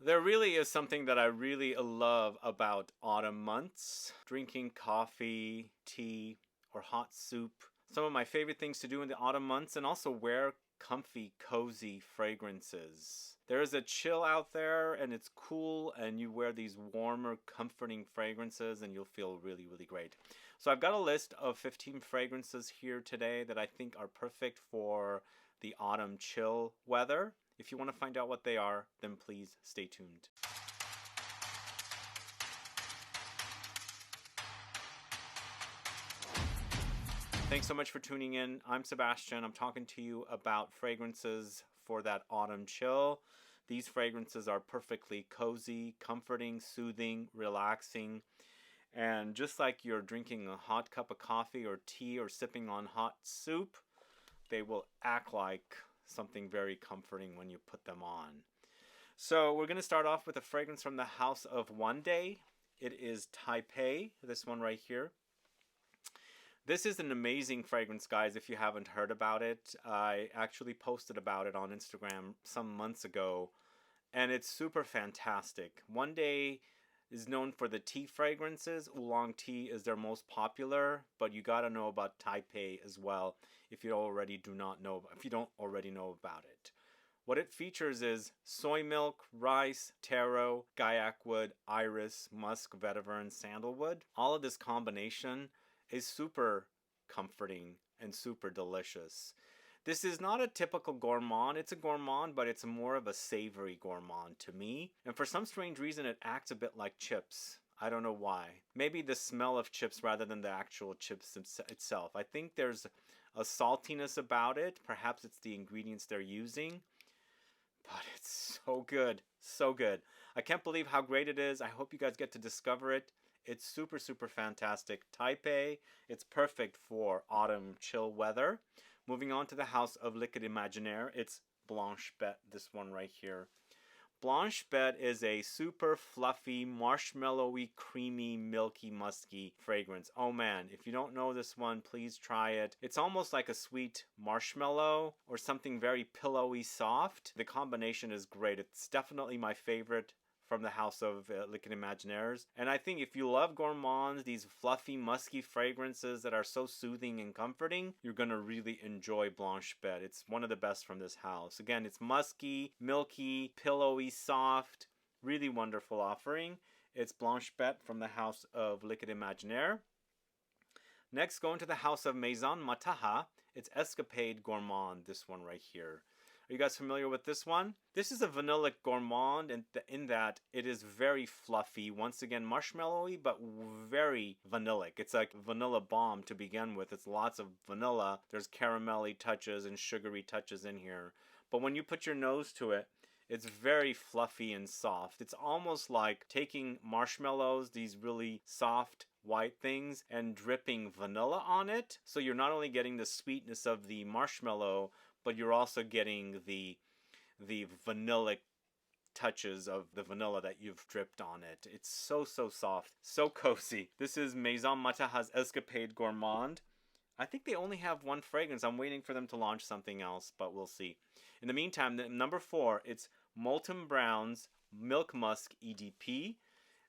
There really is something that I really love about autumn months. Drinking coffee, tea, or hot soup. Some of my favorite things to do in the autumn months, and also wear comfy, cozy fragrances. There is a chill out there and it's cool, and you wear these warmer, comforting fragrances and you'll feel really, really great. So I've got a list of 15 fragrances here today that I think are perfect for the autumn chill weather. If you want to find out what they are, then please stay tuned. Thanks so much for tuning in. I'm Sebastian. I'm talking to you about fragrances for that autumn chill. These fragrances are perfectly cozy, comforting, soothing, relaxing. And just like you're drinking a hot cup of coffee or tea or sipping on hot soup, they will act like something very comforting when you put them on. So we're going to start off with a fragrance from the house of One Day. It is TAIPEI, this one right here. This is an amazing fragrance, guys, if you haven't heard about it. I actually posted about it on Instagram some months ago, and it's super fantastic. One Day is known for the tea fragrances. Oolong tea is their most popular, but you got to know about TAIPEI as well if you don't already know about it. What it features is soy milk, rice, taro, Guaiac wood, iris, musk, vetiver, and sandalwood. All of this combination is super comforting and super delicious. This is not a typical gourmand. It's a gourmand, but it's more of a savory gourmand to me. And for some strange reason, it acts a bit like chips. I don't know why. Maybe the smell of chips rather than the actual chips itself. I think there's a saltiness about it. Perhaps it's the ingredients they're using. But it's so good. So good. I can't believe how great it is. I hope you guys get to discover it. It's super, super fantastic. TAIPEI, it's perfect for autumn chill weather. Moving on to the house of Liquid Imaginaire, it's Blanche Bête, this one right here. Blanche Bête is a super fluffy, marshmallowy, creamy, milky, musky fragrance. Oh man, if you don't know this one, please try it. It's almost like a sweet marshmallow or something very pillowy soft. The combination is great. It's definitely my favorite from the house of Liquid Imaginaires. And I think if you love gourmands, these fluffy, musky fragrances that are so soothing and comforting, you're going to really enjoy Blanche Bête. It's one of the best from this house. Again, it's musky, milky, pillowy, soft, really wonderful offering. It's Blanche Bête from the house of Liquid Imaginaire. Next, going to the house of MAISON MATAHA. It's Escapade Gourmande, this one right here. Are you guys familiar with this one? This is a vanillic gourmand in that it is very fluffy. Once again, marshmallowy, but very vanillic. It's like vanilla bomb to begin with. It's lots of vanilla. There's caramelly touches and sugary touches in here. But when you put your nose to it, it's very fluffy and soft. It's almost like taking marshmallows, these really soft white things, and dripping vanilla on it. So you're not only getting the sweetness of the marshmallow, but you're also getting the vanillic touches of the vanilla that you've dripped on it. It's so, so soft, so cozy. This is MAISON MATAHA's Escapade Gourmande. I think they only have one fragrance. I'm waiting for them to launch something else, but we'll see. In the meantime, number 4, it's Molton Brown's Milk Musk EDP.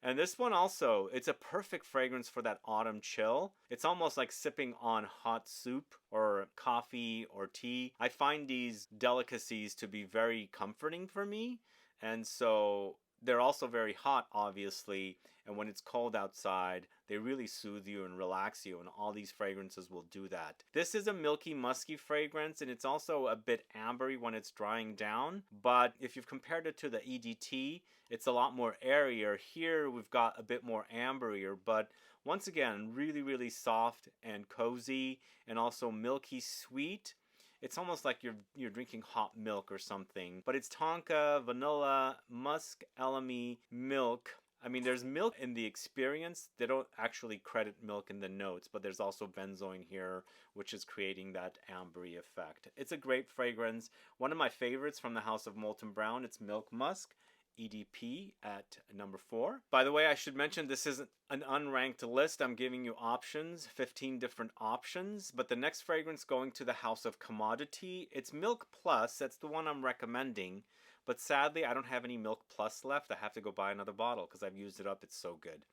And this one also, it's a perfect fragrance for that autumn chill. It's almost like sipping on hot soup or coffee or tea. I find these delicacies to be very comforting for me. And so they're also very hot, obviously. And when it's cold outside, they really soothe you and relax you. And all these fragrances will do that. This is a milky, musky fragrance. And it's also a bit ambery when it's drying down. But if you've compared it to the EDT, it's a lot more airier. Here, we've got a bit more amberier. But once again, really, really soft and cozy. And also milky sweet. It's almost like you're drinking hot milk or something. But it's Tonka, vanilla, musk, Elemi, milk. I mean, there's milk in the experience. They don't actually credit milk in the notes, but there's also benzoin here, which is creating that ambery effect. It's a great fragrance. One of my favorites from the house of Molton Brown, it's Milk Musk. EDP at number 4. By the way, I should mention this isn't an unranked list. I'm giving you options, 15 different options. But the next fragrance going to the house of Commodity, it's Milk Plus. That's the one I'm recommending. But sadly, I don't have any Milk Plus left. I have to go buy another bottle because I've used it up. It's so good.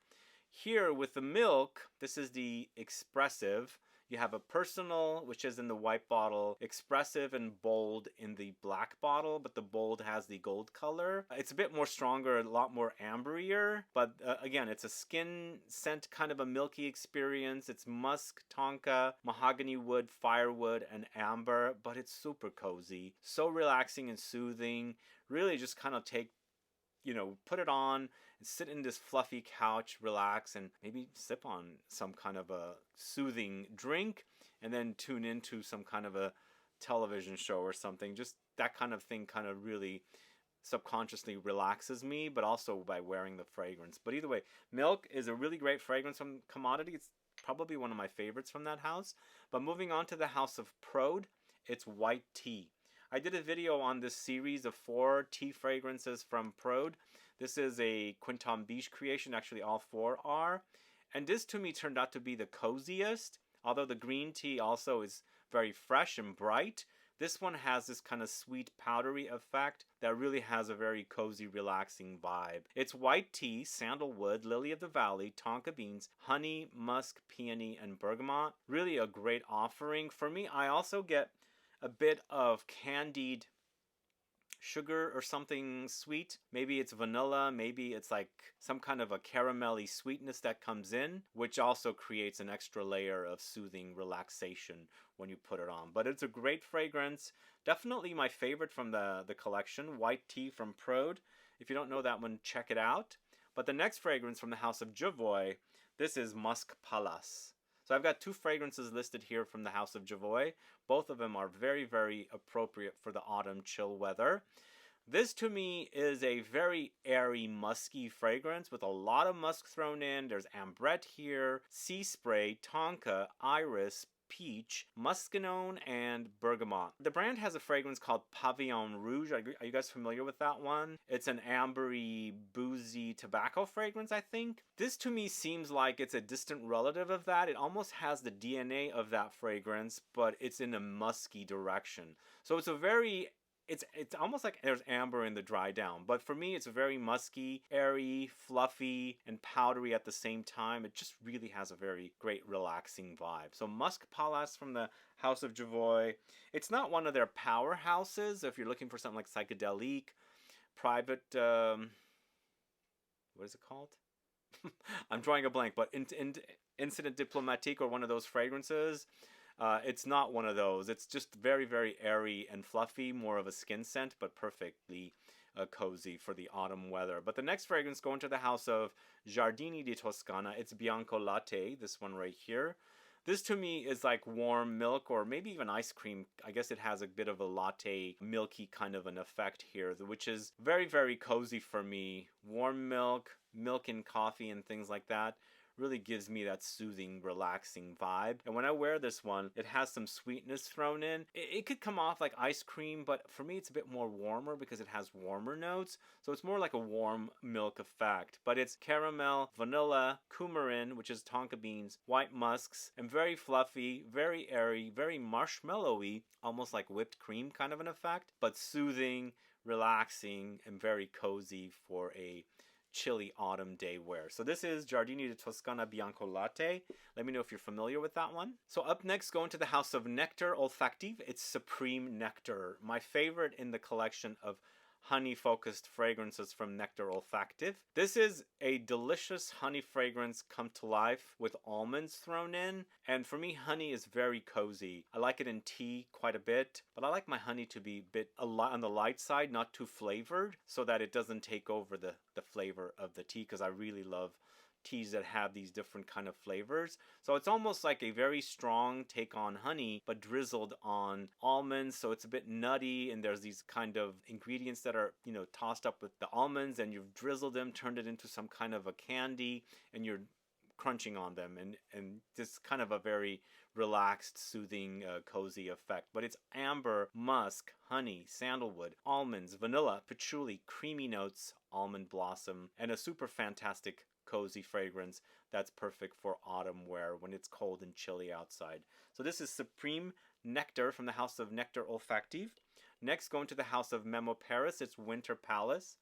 Here with the milk, this is the expressive. You have a personal, which is in the white bottle, expressive and bold in the black bottle, but the bold has the gold color. It's a bit more stronger, a lot more amberier, but again, it's a skin scent kind of a milky experience. It's musk, tonka, mahogany wood, firewood, and amber, but it's super cozy, so relaxing and soothing. Really just kind of take, put it on and sit in this fluffy couch, relax, and maybe sip on some kind of a soothing drink and then tune into some kind of a television show or something. Just that kind of thing kind of really subconsciously relaxes me, but also by wearing the fragrance. But either way, Milk is a really great fragrance from Commodity. It's probably one of my favorites from that house. But moving on to the house of PROAD, it's white tea. I did a video on this series of 4 tea fragrances from PROAD. This is a Quentin Bisch creation, actually all 4 are. And this to me turned out to be the coziest, although the green tea also is very fresh and bright. This one has this kind of sweet powdery effect that really has a very cozy, relaxing vibe. It's white tea, sandalwood, lily of the valley, tonka beans, honey, musk, peony, and bergamot. Really a great offering. For me, I also get a bit of candied sugar or something sweet. Maybe it's vanilla, maybe it's like some kind of a caramelly sweetness that comes in, which also creates an extra layer of soothing relaxation when you put it on. But it's a great fragrance. Definitely my favorite from the collection, white tea from PROAD. If you don't know that one, check it out. But the next fragrance from the house of JOVOY, this is Musk PALLAS. So I've got 2 fragrances listed here from the house of JOVOY. Both of them are very, very appropriate for the autumn chill weather. This to me is a very airy, musky fragrance with a lot of musk thrown in. There's Ambrette here, sea spray, tonka, iris, peach, muscenone, and bergamot. The brand has a fragrance called Pavillon Rouge. Are you guys familiar with that one? It's an ambery, boozy tobacco fragrance, I think. This to me seems like it's a distant relative of that. It almost has the DNA of that fragrance, but it's in a musky direction. So it's a very... It's almost like there's amber in the dry down, but for me it's very musky, airy, fluffy, and powdery at the same time. It just really has a very great relaxing vibe. So Musk PALLAS from the house of JOVOY. It's not one of their powerhouses if you're looking for something like psychedelic, private, what is it called? I'm drawing a blank, but Incident Diplomatique or one of those fragrances. It's not one of those. It's just very, very airy and fluffy, more of a skin scent, but perfectly cozy for the autumn weather. But the next fragrance going to the house of Giardini di Toscana, it's Bianco Latte, this one right here. This to me is like warm milk or maybe even ice cream. I guess it has a bit of a latte, milky kind of an effect here, which is very, very cozy for me. Warm milk, milk in coffee and things like that. Really gives me that soothing, relaxing vibe. And when I wear this one, it has some sweetness thrown in. It could come off like ice cream, but for me it's a bit more warmer because it has warmer notes. So it's more like a warm milk effect. But it's caramel, vanilla, coumarin, which is tonka beans, white musks, and very fluffy, very airy, very marshmallowy, almost like whipped cream kind of an effect, but soothing, relaxing, and very cozy for a chilly autumn day wear. So this is Giardini di Toscana Bianco Latte. Let me know if you're familiar with that one. So up next, going to the house of Nectar Olfactive, it's Supreme Nectar. My favorite in the collection of honey-focused fragrances from Nectar Olfactive. This is a delicious honey fragrance come to life with almonds thrown in. And for me, honey is very cozy. I like it in tea quite a bit, but I like my honey to be a bit on the light side, not too flavored, so that it doesn't take over the flavor of the tea, because I really love teas that have these different kind of flavors. So it's almost like a very strong take on honey, but drizzled on almonds. So it's a bit nutty, and there's these kind of ingredients that are, tossed up with the almonds, and you've drizzled them, turned it into some kind of a candy, and you're crunching on them, and just kind of a very relaxed, soothing, cozy effect. But it's amber, musk, honey, sandalwood, almonds, vanilla, patchouli, creamy notes, almond blossom, and a super fantastic cozy fragrance that's perfect for autumn wear when it's cold and chilly outside. So this is Supreme Nectar from the house of Nectar Olfactive. Next, going to the house of Memo Paris, it's Winter Palace.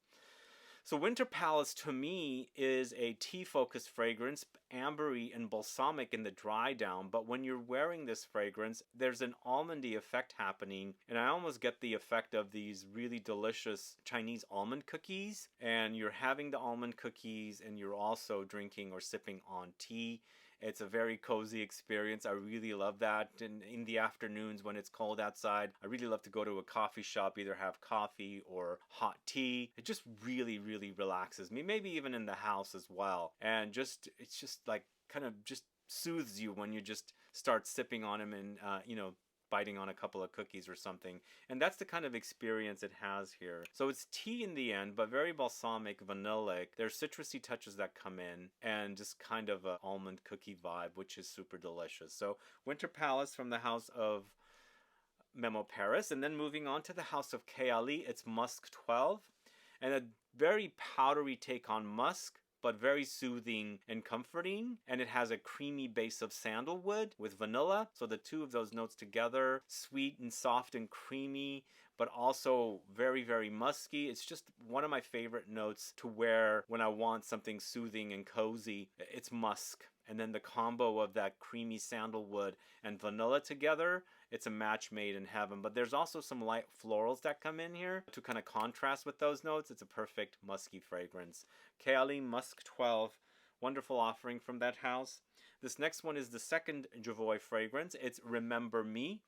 So Winter Palace to me is a tea-focused fragrance, ambery and balsamic in the dry down, but when you're wearing this fragrance, there's an almondy effect happening, and I almost get the effect of these really delicious Chinese almond cookies, and you're having the almond cookies and you're also drinking or sipping on tea. It's a very cozy experience. I really love that. In the afternoons when it's cold outside, I really love to go to a coffee shop, either have coffee or hot tea. It just really, really relaxes me. Maybe even in the house as well. And it's just like kind of just soothes you when you just start sipping on them and, biting on a couple of cookies or something. And that's the kind of experience it has here. So it's tea in the end, but very balsamic, vanillic. There's citrusy touches that come in and just kind of an almond cookie vibe, which is super delicious. So Winter Palace from the house of Memo Paris. And then moving on to the house of Keali, it's Musk 12. And a very powdery take on musk, but very soothing and comforting. And it has a creamy base of sandalwood with vanilla. So the two of those notes together, sweet and soft and creamy, but also very, very musky. It's just one of my favorite notes to wear when I want something soothing and cozy. It's musk. And then the combo of that creamy sandalwood and vanilla together, it's a match made in heaven. But there's also some light florals that come in here to kind of contrast with those notes. It's a perfect musky fragrance. Keali Musk 12, wonderful offering from that house. This next one is the second JOVOY fragrance. It's Remember Me.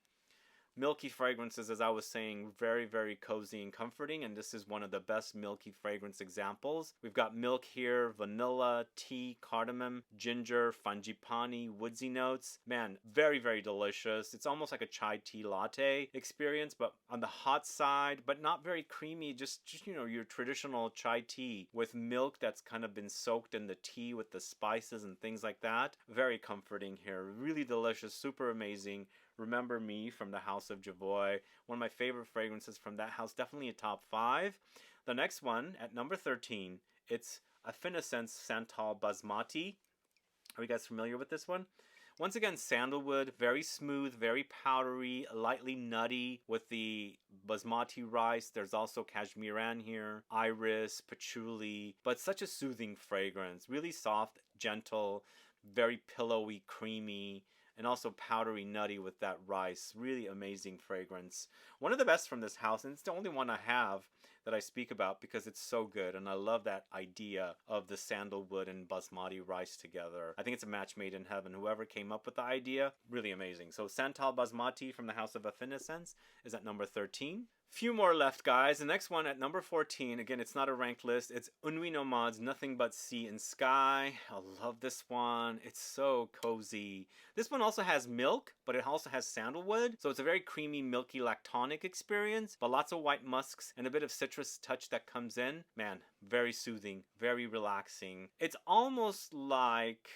Milky fragrances, as I was saying, very, very cozy and comforting, and this is one of the best milky fragrance examples. We've got milk here, vanilla, tea, cardamom, ginger, frangipani, woodsy notes. Man, very, very delicious. It's almost like a chai tea latte experience, but on the hot side, but not very creamy, just your traditional chai tea with milk that's kind of been soaked in the tea with the spices and things like that. Very comforting here. Really delicious, super amazing. Remember Me from the house of JOVOY. One of my favorite fragrances from that house, definitely a top 5. The next one, at number 13, it's Affinessence Santal Basmati. Are you guys familiar with this one? Once again, sandalwood, very smooth, very powdery, lightly nutty with the basmati rice. There's also cashmeran here, iris, patchouli, but such a soothing fragrance. Really soft, gentle, very pillowy, creamy, and also powdery nutty with that rice. Really amazing fragrance. One of the best from this house, and it's the only one I have that I speak about because it's so good, and I love that idea of the sandalwood and basmati rice together. I think it's a match made in heaven. Whoever came up with the idea, really amazing. So Santal Basmati from the house of Affinessence is at number 13. Few more left, guys. The next one at number 14, again, it's not a ranked list. It's Unwi Nomad's Nothing But Sea and Sky. I love this one. It's so cozy. This one also has milk, but it also has sandalwood. So it's a very creamy, milky, lactonic experience, but lots of white musks and a bit of citrus touch that comes in. Man, very soothing, very relaxing. It's almost like...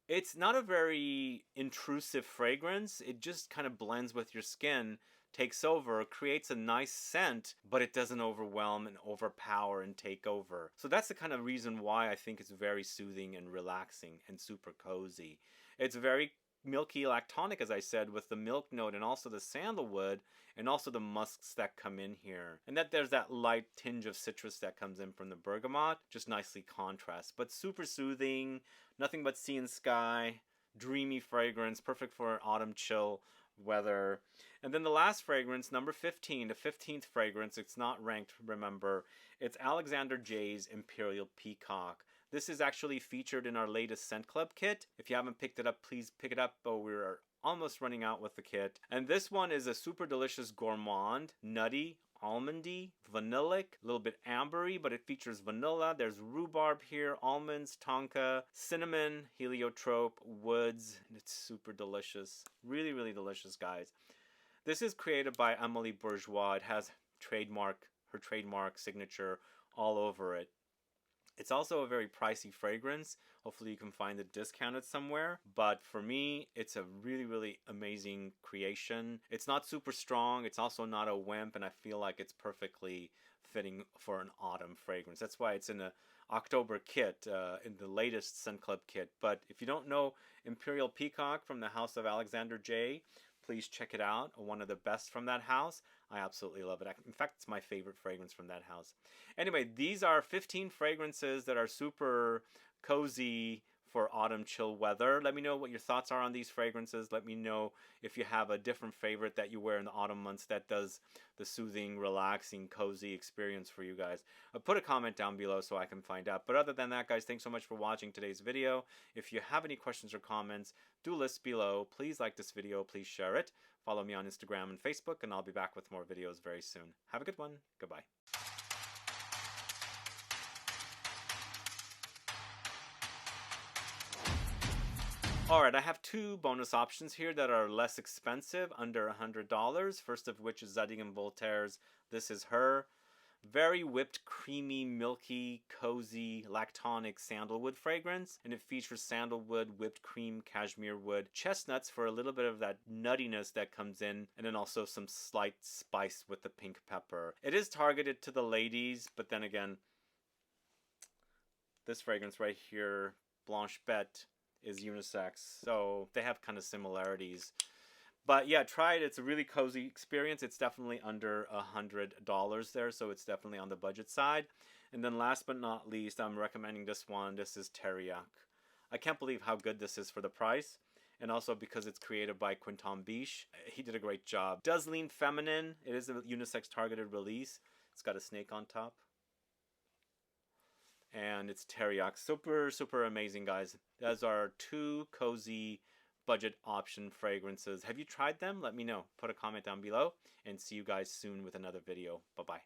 it's not a very intrusive fragrance. It just kind of blends with your skin, takes over, creates a nice scent, but it doesn't overwhelm and overpower and take over. So that's the kind of reason why I think it's very soothing and relaxing and super cozy. It's very milky lactonic, as I said, with the milk note and also the sandalwood and also the musks that come in here. And that there's that light tinge of citrus that comes in from the bergamot, just nicely contrasts. But super soothing, Nothing But Sea and Sky, dreamy fragrance, perfect for autumn chill weather. And then the last fragrance, number 15, the 15th fragrance, it's not ranked, remember, it's Alexander J's Imperial Peacock. This is actually featured in our latest Scent Club kit. If you haven't picked it up, please pick it up. Oh, we're almost running out with the kit. And this one is a super delicious gourmand, nutty, almondy, vanillic, a little bit ambery, but it features vanilla. There's rhubarb here, almonds, tonka, cinnamon, heliotrope, woods, and it's super delicious. Really, really delicious, guys. This is created by Amélie Bourgeois. It has her trademark signature all over it. It's also a very pricey fragrance. Hopefully you can find it discounted somewhere. But for me, it's a really, really amazing creation. It's not super strong. It's also not a wimp. And I feel like it's perfectly fitting for an autumn fragrance. That's why it's in an October kit, in the latest Scent Club kit. But if you don't know Imperial Peacock from the house of Alexander J, please check it out. One of the best from that house. I absolutely love it. In fact, it's my favorite fragrance from that house. Anyway, these are 15 fragrances that are super cozy for autumn chill weather. Let me know what your thoughts are on these fragrances. Let me know if you have a different favorite that you wear in the autumn months that does the soothing, relaxing, cozy experience for you guys. Put a comment down below so I can find out. But other than that, guys, thanks so much for watching today's video. If you have any questions or comments, do list below. Please like this video. Please share it. Follow me on Instagram and Facebook, and I'll be back with more videos very soon. Have a good one. Goodbye. Alright, I have two bonus options here that are less expensive, under $100. First of which is Zadig & Voltaire's This Is Her. Very whipped, creamy, milky, cozy, lactonic sandalwood fragrance. And it features sandalwood, whipped cream, cashmere wood, chestnuts for a little bit of that nuttiness that comes in, and then also some slight spice with the pink pepper. It is targeted to the ladies, but then again, this fragrance right here, Blanche Bête, is unisex, so they have kind of similarities. But yeah, try it. It's a really cozy experience. It's definitely under $100 there, so it's definitely on the budget side. And then last but not least, I'm recommending this one. This is Teriyaki. I can't believe how good this is for the price, and also because it's created by Quentin Bisch. He did a great job. It does lean feminine. It is a unisex targeted release. It's got a snake on top. And it's teriyaki. Super, super amazing, guys. Those are two cozy budget option fragrances. Have you tried them? Let me know. Put a comment down below, and see you guys soon with another video. Bye-bye.